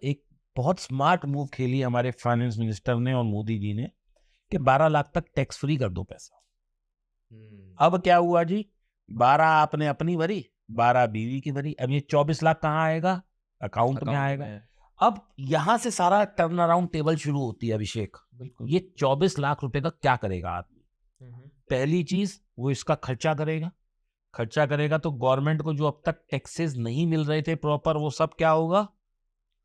एक बहुत smart move खेली हमारे फाइनेंस मिनिस्टर ने और मोदी जी ने कि 12 लाख तक टैक्स फ्री कर दो पैसा। अब क्या हुआ जी, 12 आपने अपनी भरी, 12 बीवी की भरी। अब ये 24 लाख कहाँ आएगा? अकाउंट में आएगा। अब यहां से सारा टर्न अराउंड टेबल शुरू होती है अभिषेक। बिल्कुल। ये 24 लाख रुपए का क्या करेगा आदमी? पहली चीज, वो इसका खर्चा करेगा। खर्चा करेगा तो गवर्नमेंट को जो अब तक टैक्सेस नहीं मिल रहे थे प्रॉपर, वो सब क्या होगा?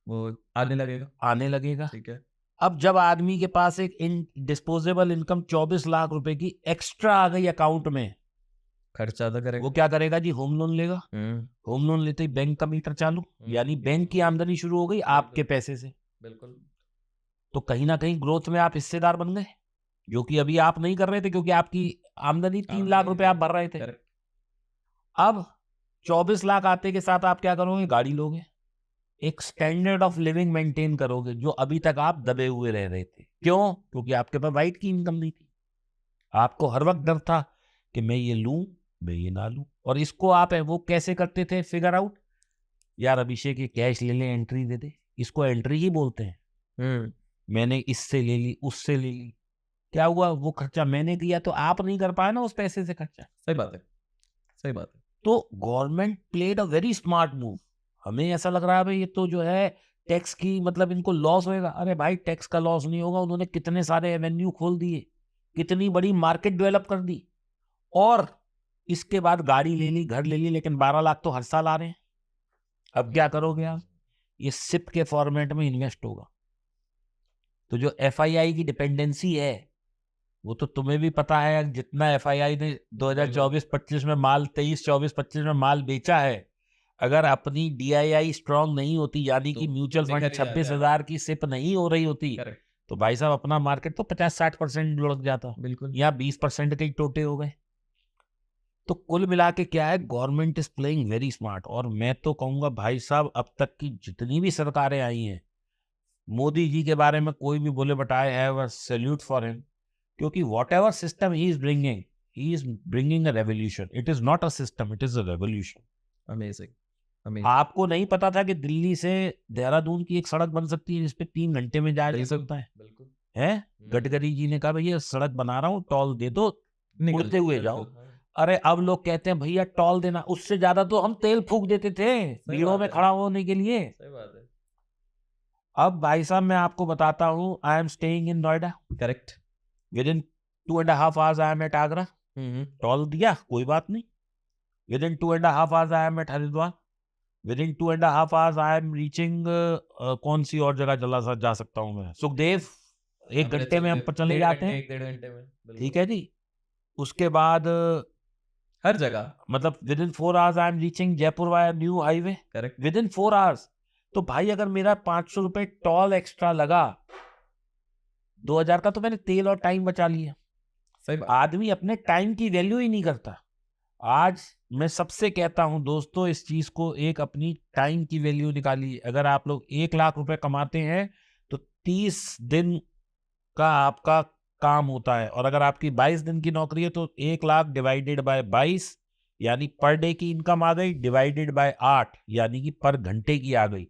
वो आने लगेगा। आने लगेगा। ठीक है। अब जब आदमी के पास एक डिस्पोजेबल इनकम 24 लाख रुपए की एक्स्ट्रा आ गई अकाउंट में, खर्चा ज्यादा करेगा। वो क्या करेगा जी? होम लोन लेगा। हम्म। होम लोन लेते ही बैंक का मीटर चालू, यानी बैंक की आमदनी शुरू हो गई आपके पैसे से। बिल्कुल। तो कहीं ना कहीं ग्रोथ में आप हिस्सेदार बन गए, जो कि अभी आप नहीं कर रहे थे, क्योंकि आपकी आमदनी 3 लाख रुपए आप भर रहे थे। Correct. अब 24 लाख आते के साथ आप क्या करोगे? गाड़ी लोगे, एक स्टैंडर्ड ऑफ लिविंग मेंटेन करोगे, जो अभी तक आप दबे हुए रह रहे थे। क्यों? क्योंकि आपके पास वाइट की इनकम नहीं थी। आपको हर वक्त डर था कि मैं ये लूं, मैं ये ना लूं। और इसको आप वो कैसे करते थे फिगर आउट? यार अभिषेक, ये कैश ले ले, एंट्री दे दे। इसको एंट्री ही बोलते हैं। मैंने इससे ले ली, उससे ले ली। क्या हुआ? वो खर्चा मैंने दिया तो आप नहीं कर पाए ना उस पैसे से खर्चा। सही बात है। सही बात है। तो government played a very smart move. हमें ऐसा लग रहा है भाई ये तो जो है टैक्स की, मतलब इनको लॉस होएगा। अरे भाई, टैक्स का लॉस नहीं होगा। उन्होंने कितने सारे एवेन्यू खोल दिए, कितनी बड़ी मार्केट डेवलप कर दी, और इसके बाद गाड़ी ले ली, घर ले ली, लेकिन 12 लाख तो हर साल आ रहे हैं। अब क्या करोगे आप? ये सिप के फॉर्मेट में इन्वेस्ट होगा। तो जो एफआईआई की डिपेंडेंसी है, वो तो तुम्हें भी पता है। जितना एफआईआई ने 2024-25 में माल, 23-24-25 में माल बेचा है, अगर अपनी डीआईआई स्ट्रांग नहीं होती, यानी कि म्यूचुअल फंड 26,000 की सिप नहीं हो रही होती, तो भाई साहब अपना मार्केट तो 50-60% लुढ़क जाता। बिल्कुल। यहाँ 20% के ही टोटे हो गए। तो कुल मिला के क्या है, government is playing very smart. और मैं तो कहूंगा भाई साहब, अब तक की जितनी भी सरकारें आई हैं, मोदी जी के बारे में कोई भी बोले, but I have a salute for him. क्योंकि whatever system he is bringing a revolution. It is not a system, it is a revolution. Amazing. आपको नहीं पता था कि दिल्ली से देहरादून की एक सड़क बन सकती है जिसपे 3 घंटे में जाया जा सकता है? बिल्कुल। है? गडकरी जी ने कहा भैया सड़क बना रहा हूँ, टॉल दे दो, उड़ते हुए जाओ। अरे अब लोग कहते हैं भैया टॉल देना, उससे ज्यादा तो हम तेल फूक देते थे भीड़ों में खड़ा होने के लिए। सही बात है। अब भाई साहब मैं आपको बताता हूँ, I am staying in Noida. Correct. Within 2.5 hours I am at Agra. Toll दिया, कोई बात नहीं। Within 2.5 hours I am at Haridwar. Within 2.5 hours I am reaching, कौन सी और जगह जा सकता हूँ मैं? सुखदेव। 1 घंटे में हम चले जाते हैं। 1.5 घंटे में। ठीक है जी। उसके बाद हर जगह, मतलब with in 4 hours I am reaching Jaipur via new highway. Correct. With in 4 hours. तो भाई अगर मेरा 500 रुपए टॉल एक्स्ट्रा लगा, 2,000 का तो मैंने तेल और टाइम बचा लिया। सही बात। आदमी अपने टाइम की वैल्यू ही नहीं करता। आज मैं सबसे कहता हूं दोस्तों, इस चीज को, एक अपनी टाइम की वैल्यू निकालिए। अगर आप लोग 1 लाख रुपए कमाते हैं तो 30 दिन का आपका काम होता है। और अगर आपकी 22 दिन की नौकरी है तो 1 लाख डिवाइडेड बाय 22, यानी पर डे की इनकम आ गई, डिवाइडेड बाय 8, यानी कि पर घंटे की आ गई।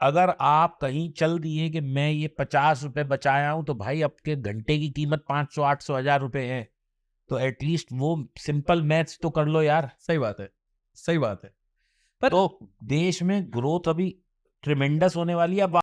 अगर आप कहीं चल दिए कि मैं ये 50 रुपए बचाया हूं, तो भाई आपके घंटे की कीमत 500, 800, 1000 रुपए है। तो एटलीस्ट वो सिंपल मैथ्स तो कर लो यार। सही बात है। सही बात है। तो देश में ग्रोथ अभी ट्रिमेंडस होने वाली है। अब